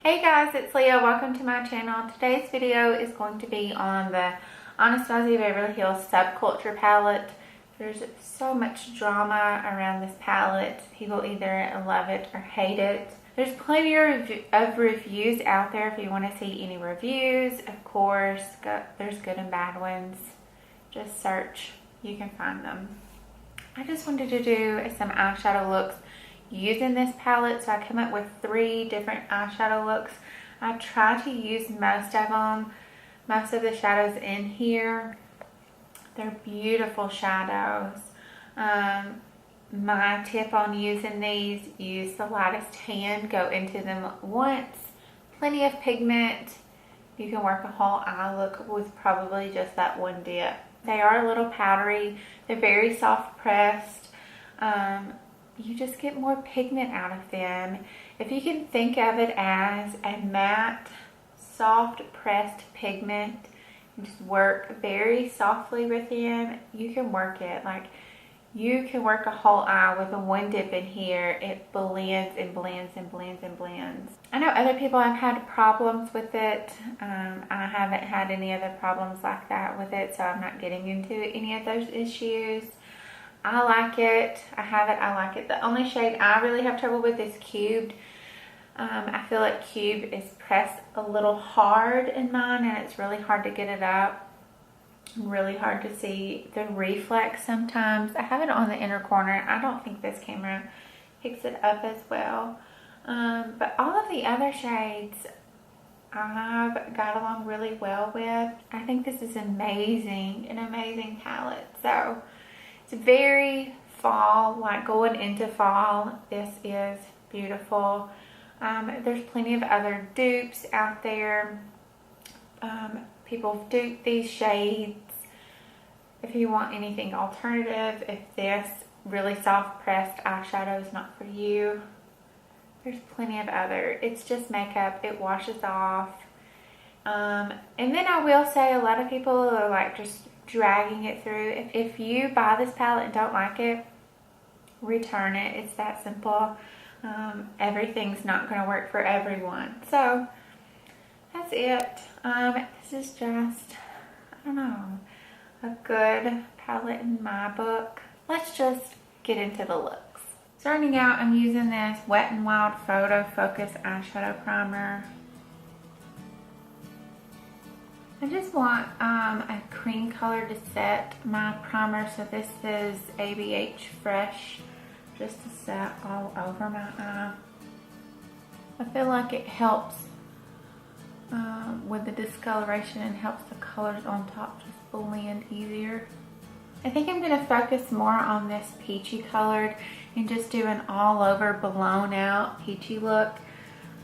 Hey guys, it's Leah. Welcome to my channel. Today's video is going to be on the Anastasia Beverly Hills Subculture palette. There's so much drama around this palette. People either love it or hate it. There's plenty of reviews out there if you want to see any reviews. Of course, there's good and bad ones. Just search, you can find them. I just wanted to do some eyeshadow looks using this palette, so I come up with 3 different eyeshadow looks. I try to use most of them, most of the shadows in here. They're beautiful shadows. My tip on using these, use the lightest tan, go into them once, plenty of pigment. You can work a whole eye look with probably just that one dip. They are a little powdery, they're very soft pressed. You just get more pigment out of them. If you can think of it as a matte, soft pressed pigment, and just work very softly with them, you can work it. Like, you can work a whole eye with a one dip in here. It blends and blends and blends and blends. I know other people have had problems with it. I haven't had any other problems like that with it, so I'm not getting into any of those issues. I like it. I have it. I like it. The only shade I really have trouble with is Cubed. I feel like Cube is pressed a little hard in mine, and it's really hard to get it up. Really hard to see the reflex sometimes. I have it on the inner corner. I don't think this camera picks it up as well. But all of the other shades I've got along really well with. I think this is amazing, an amazing palette. So it's very fall, like going into fall. This is beautiful. There's plenty of other dupes out there. People dupe these shades. If you want anything alternative, if this really soft pressed eyeshadow is not for you, there's plenty of other. It's just makeup. It washes off. And then I will say, a lot of people are like just dragging it through. If you buy this palette and don't like it, return it. It's that simple. Everything's not going to work for everyone. So that's it. This is just, I don't know, a good palette in my book. Let's just get into the looks. Starting out, I'm using this Wet n Wild Photo Focus eyeshadow primer. I just want a cream color to set my primer, so this is ABH Fresh, just to set all over my eye. I feel like it helps with the discoloration and helps the colors on top just blend easier. I think I'm going to focus more on this peachy colored and just do an all over blown out peachy look.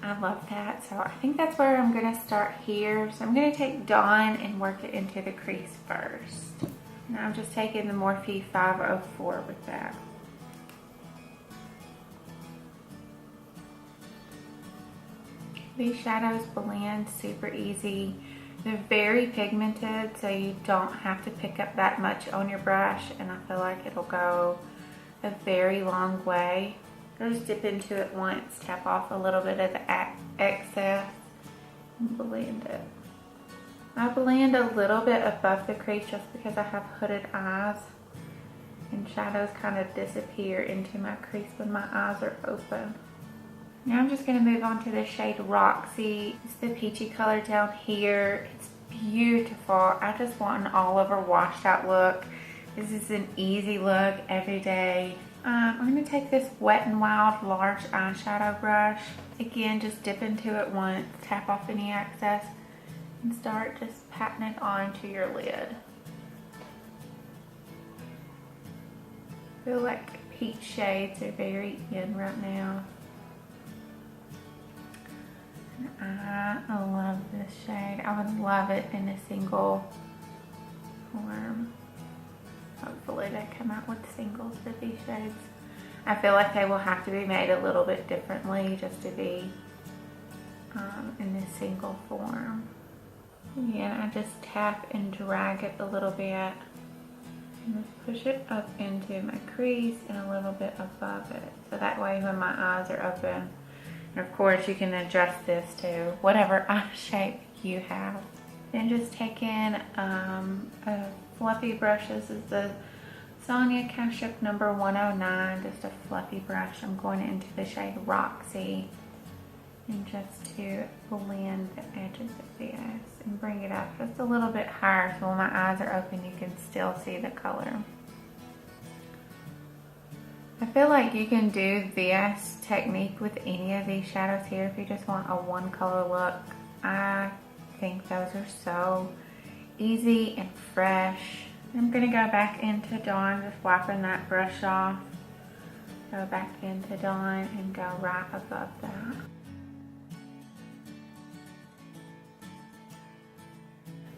I love that, so I think that's where I'm going to start here. So I'm going to take Dawn and work it into the crease first. Now I'm just taking the Morphe 504 with that. These shadows blend super easy. They're very pigmented, so you don't have to pick up that much on your brush, and I feel like it'll go a very long way. I'll just dip into it once, tap off a little bit of the excess, and blend it. I blend a little bit above the crease just because I have hooded eyes, and shadows kind of disappear into my crease when my eyes are open. Now I'm just going to move on to the shade Roxy. It's the peachy color down here. It's beautiful. I just want an all over washed out look. This is an easy look every day. I'm going to take this Wet n Wild large eyeshadow brush. Again, just dip into it once, tap off any excess, and start just patting it onto your lid. I feel like peach shades are very in right now. And I love this shade. I would love it in a single form. Hopefully they come out with singles for these shades. I feel like they will have to be made a little bit differently just to be in this single form. Again, I just tap and drag it a little bit and just push it up into my crease and a little bit above it. So that way when my eyes are open, And of course you can adjust this to whatever eye shape you have. Then just taking a fluffy brush. This is the Sonia Kashuk number 109, just a fluffy brush. I'm going into the shade Roxy, and just to blend the edges of this and bring it up just a little bit higher so when my eyes are open you can still see the color. I feel like you can do this technique with any of these shadows here if you just want a one color look. I think those are so easy and fresh. I'm going to go back into Dawn, just wiping that brush off. Go back into Dawn and go right above that.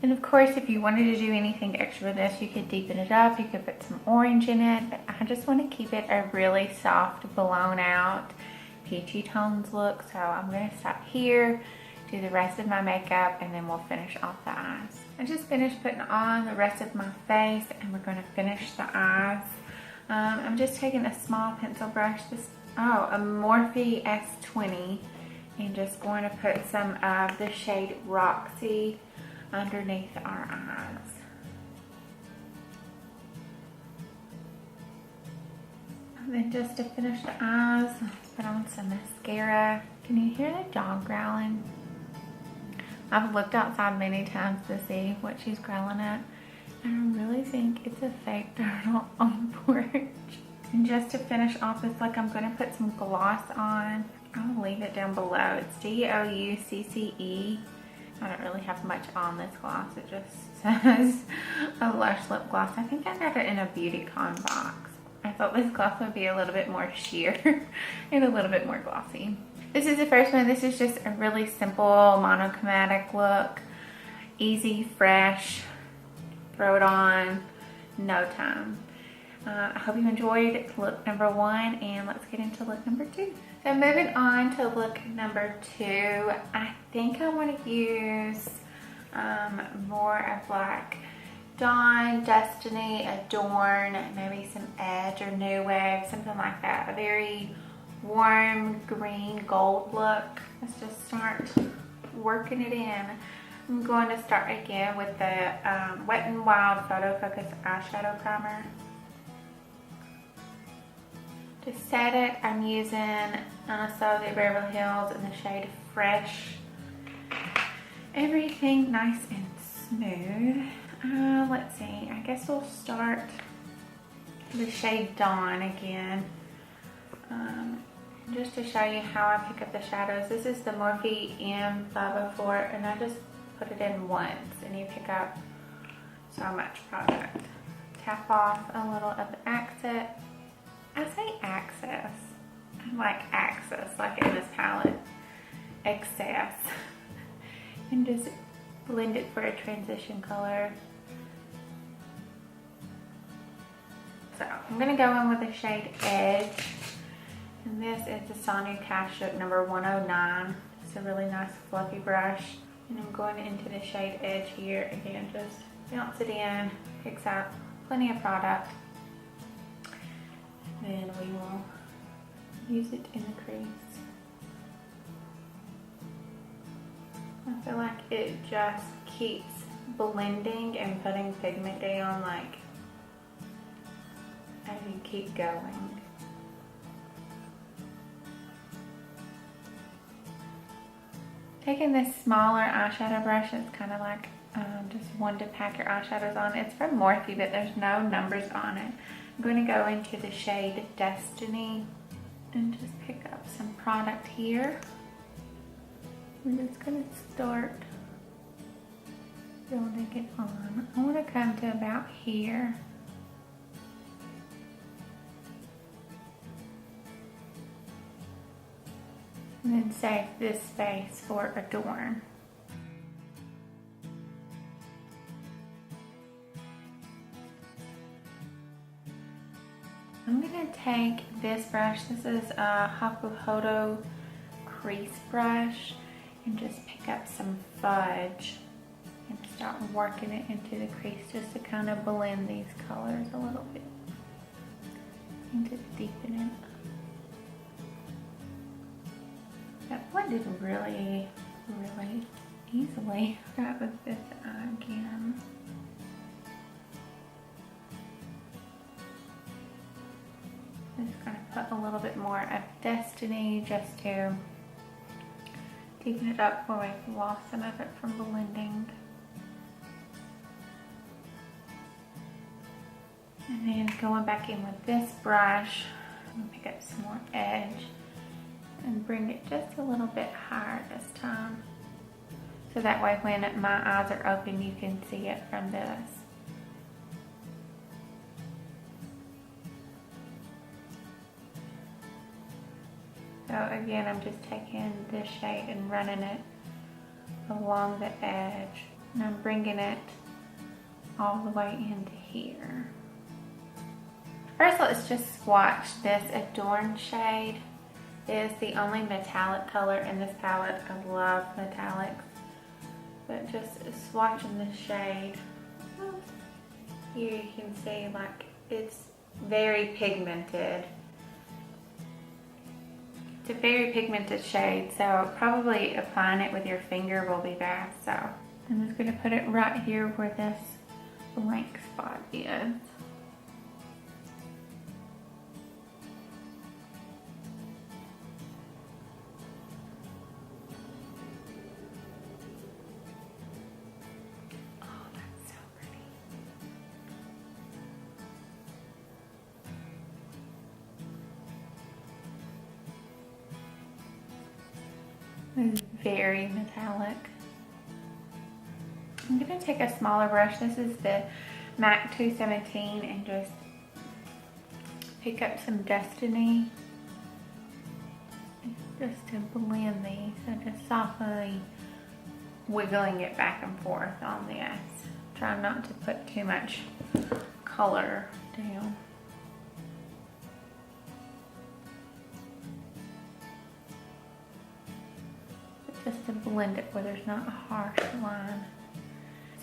And of course, if you wanted to do anything extra with this, you could deepen it up. You could put some orange in it, but I just want to keep it a really soft, blown out, peachy tones look. So I'm going to stop here, do the rest of my makeup, and then we'll finish off the eyes. I just finished putting on the rest of my face, and we're going to finish the eyes. I'm just taking a small pencil brush, a Morphe S20, and just going to put some of the shade Roxy underneath our eyes. And then just to finish the eyes, put on some mascara. Can you hear the dog growling? I've looked outside many times to see what she's growling at, and I really think it's a fake turtle on the porch. And just to finish off this look, I'm going to put some gloss on. I'll leave it down below. It's Doucce. I don't really have much on this gloss. It just says a Lush lip gloss. I think I got it in a BeautyCon box. I thought this gloss would be a little bit more sheer and a little bit more glossy. This is the first one. This is just a really simple monochromatic look. Easy, fresh, throw it on, no time. I hope you enjoyed look number 1, and let's get into look number 2. So moving on to look number 2, I think I want to use more of like Dawn, Destiny, Adorn, maybe some Edge or New Wave, something like that. A very warm green gold look. Let's just start working it in. I'm going to start again with the Wet n Wild Photo Focus Eyeshadow Primer. To set it, I'm using Anastasia Beverly Hills in the shade Fresh. Everything nice and smooth. Let's see, I guess we'll start the shade Dawn again. Just to show you how I pick up the shadows. This is the Morphe M504, and I just put it in once, and you pick up so much product. Tap off a little of the accent. I say access. I like access, like in this palette. Excess. And just blend it for a transition color. So I'm going to go in with the shade Edge. And this is the Sonia Kashuk number 109. It's a really nice fluffy brush. And I'm going into the shade Edge here. Again, just bounce it in. Picks up plenty of product. Then we will use it in the crease. I feel like it just keeps blending and putting pigment down, like as you keep going. Taking this smaller eyeshadow brush, it's kind of like just one to pack your eyeshadows on. It's from Morphe, but there's no numbers on it. I'm going to go into the shade Destiny and just pick up some product here. I'm just going to start building it on. I want to come to about here. And then save this space for Adorn. I'm going to take this brush. This is a Hakuhodo crease brush, and just pick up some fudge and start working it into the crease just to kind of blend these colors a little bit and to deepen it. blended really, really easily. Start with this eye again. I'm just going to put a little bit more of Destiny just to deepen it up where we've lost some of it from blending. And then going back in with this brush, I'm going to pick up some more edge and bring it just a little bit higher this time. So that way when my eyes are open, you can see it from this. So again, I'm just taking this shade and running it along the edge. And I'm bringing it all the way into here. First, let's just swatch this Adorn shade. It is the only metallic color in this palette. I love metallics. But just swatching this shade, here you can see like it's very pigmented. It's a very pigmented shade, so probably applying it with your finger will be best. So I'm just going to put it right here where this blank spot is. It's very metallic. I'm going to take a smaller brush. This is the MAC 217 and just pick up some Destiny just to blend these. So just softly wiggling it back and forth on this. Try not to put too much color down. Just to blend it where there's not a harsh line.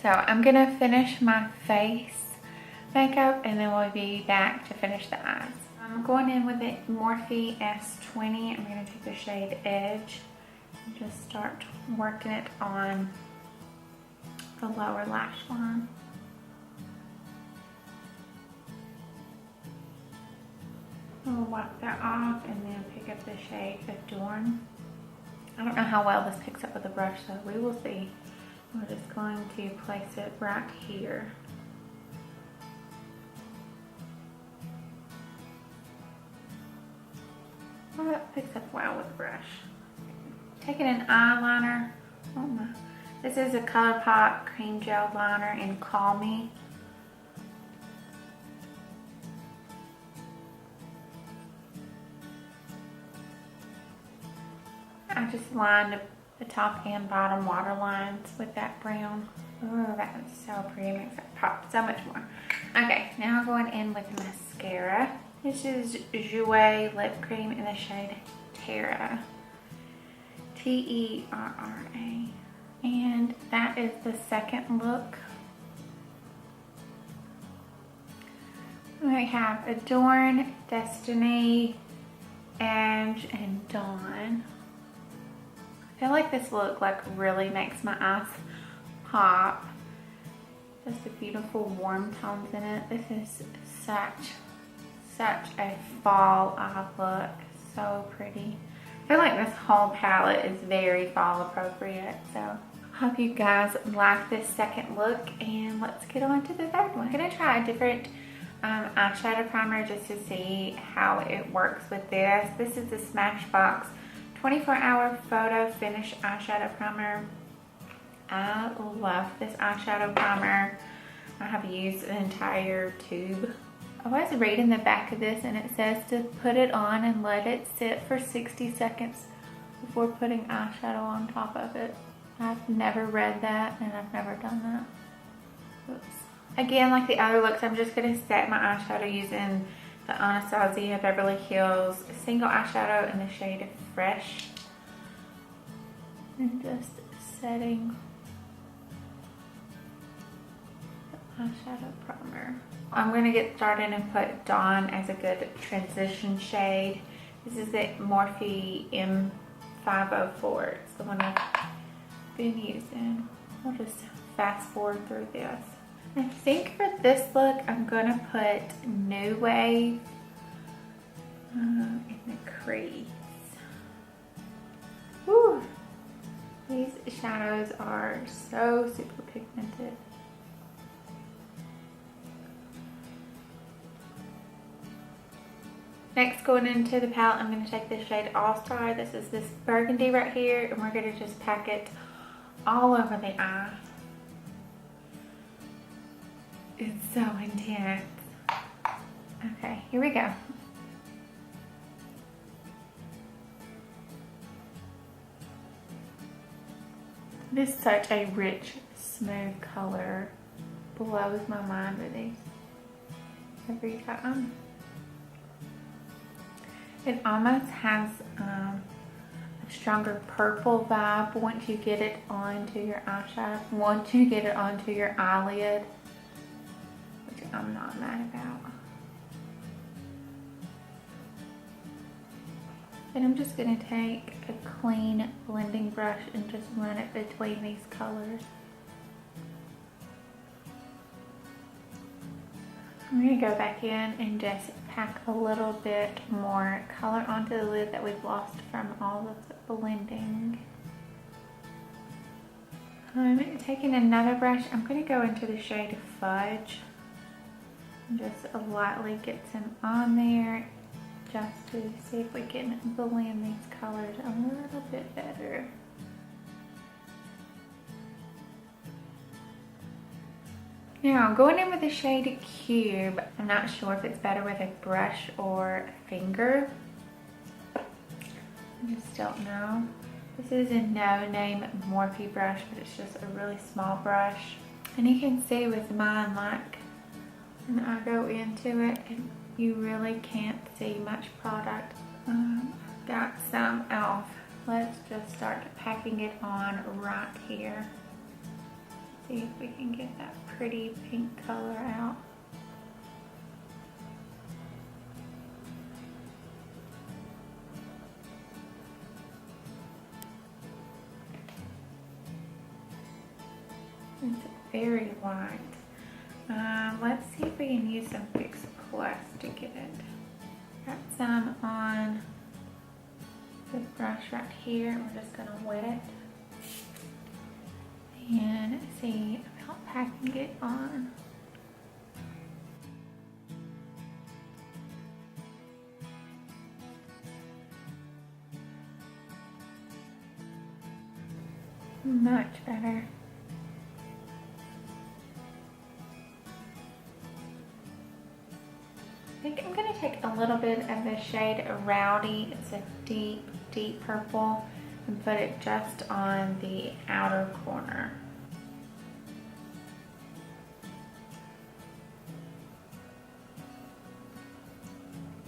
So I'm gonna finish my face makeup and then we'll be back to finish the eyes. I'm going in with the Morphe S20. I'm gonna take the shade Edge and just start working it on the lower lash line. I'll wipe that off and then pick up the shade Adorn. I don't know how well this picks up with the brush, so we will see. We're just going to place it right here. Well, that picks up well with the brush. Taking an eyeliner. Oh my. This is a ColourPop Cream Gel Liner in Call Me. I just lined the top and bottom water lines with that brown. Oh, that is so pretty. Makes it pop so much more. Okay, now going in with mascara. This is Jouer Lip Cream in the shade Terra. Terra. And that is the second look. We have Adorn, Destiny, Edge, and Dawn. I feel like this look like really makes my eyes pop. Just the beautiful warm tones in it. This is such a fall eye look. So pretty. I feel like this whole palette is very fall appropriate. So hope you guys like this second look, and let's get on to the third one. I'm gonna try a different eyeshadow primer just to see how it works with this. This is the Smashbox 24-hour photo finish eyeshadow primer. I love this eyeshadow primer. I have used an entire tube. I was reading the back of this and it says to put it on and let it sit for 60 seconds before putting eyeshadow on top of it. I've never read that and I've never done that. Oops. Again, like the other looks, I'm just going to set my eyeshadow using the Anastasia Beverly Hills single eyeshadow in the shade Fresh. And just setting the eyeshadow primer. I'm going to get started and put Dawn as a good transition shade. This is the Morphe M5 504. It's the one I've been using. I'll just fast forward through this. I think for this look, I'm gonna put New Wave in the crease. Woo! These shadows are so super pigmented. Next, going into the palette, I'm going to take the shade All Star. This is this burgundy right here, and we're going to just pack it all over the eye. It's so intense. Okay, here we go. This is such a rich, smooth color. Blows my mind with these every time. It almost has a stronger purple vibe once you get it onto your eyeshadow, once you get it onto your eyelid, which I'm not mad about. Then I'm just going to take a clean blending brush and just run it between these colors. I'm going to go back in and just pack a little bit more color onto the lid that we've lost from all of the blending. I'm taking another brush. I'm going to go into the shade Fudge and just lightly get some on there just to see if we can blend these colors a little bit better. Now, going in with the shade Cube, I'm not sure if it's better with a brush or a finger. I just don't know. This is a no-name Morphe brush, but it's just a really small brush. And you can see with mine, like, when I go into it, you really can't see much product. Got some off. Let's just start packing it on right here. See if we can get that pretty pink color out. It's very white. Let's see if we can use some Fix Plus to get it. Got some on the brush right here. We're just gonna wet it and see about packing it on. Much better. I think I'm going to take a little bit of the shade Rowdy. It's a deep, deep purple, and put it just on the outer corner.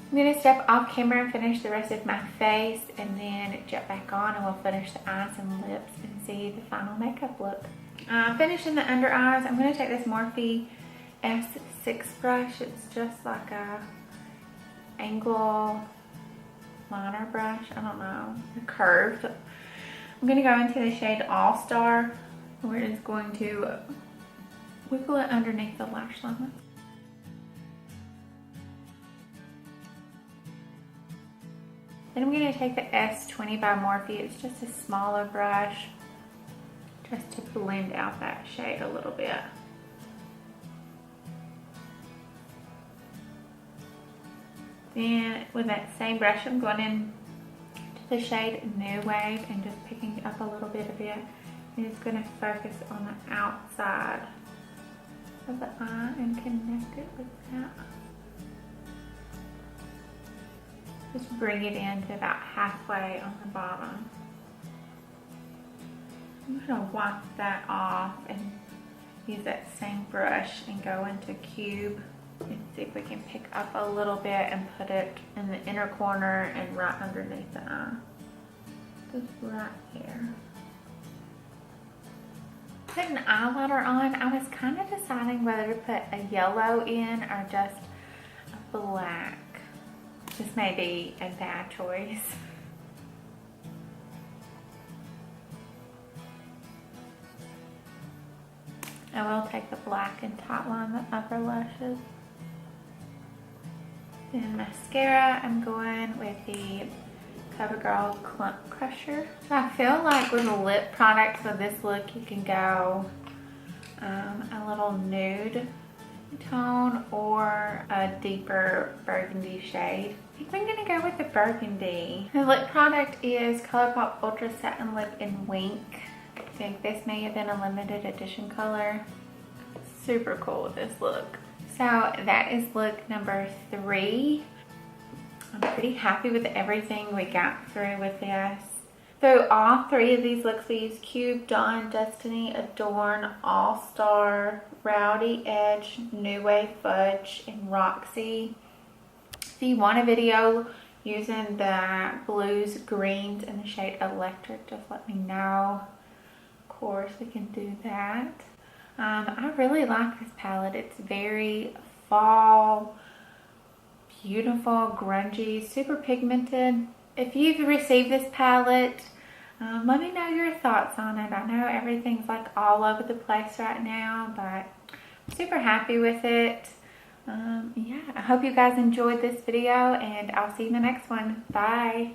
I'm going to step off camera and finish the rest of my face, and then jump back on and we'll finish the eyes and lips and see the final makeup look. Finishing the under eyes, I'm going to take this Morphe S6 brush. It's just like a angle liner brush. I don't know, curved. I'm going to go into the shade All Star. We're just going to wiggle it underneath the lash line. Then I'm going to take the S20 by Morphe. It's just a smaller brush, just to blend out that shade a little bit. Then with that same brush, I'm going in to the shade New Wave and just picking up a little bit of it. And it's going to focus on the outside of the eye and connect it with that. Just bring it in to about halfway on the bottom. I'm going to wipe that off and use that same brush and go into Cube and see if we can pick up a little bit and put it in the inner corner and right underneath the eye. Just right here. Putting eyeliner on, I was kind of deciding whether to put a yellow in or just a black. This may be a bad choice. I will take the black and tightline the upper lashes. Then mascara, I'm going with the Covergirl Clump Crusher. So I feel like with a lip product for this look, you can go a little nude tone or a deeper burgundy shade. I think I'm gonna go with the burgundy. The lip product is ColourPop Ultra Satin Lip in Wink. I think this may have been a limited edition color. Super cool with this look. So that is look number 3. I'm pretty happy with everything we got through with this. So all 3 of these looks we used Cube, Dawn, Destiny, Adorn, All Star, Rowdy Edge, New Wave Fudge, and Roxy. If you want a video using the blues, greens, and the shade Electric, just let me know. Of course, we can do that. I really like this palette. It's very fall, beautiful, grungy, super pigmented. If you've received this palette, let me know your thoughts on it. I know everything's like all over the place right now, but I'm super happy with it. Yeah, I hope you guys enjoyed this video, and I'll see you in the next one. Bye.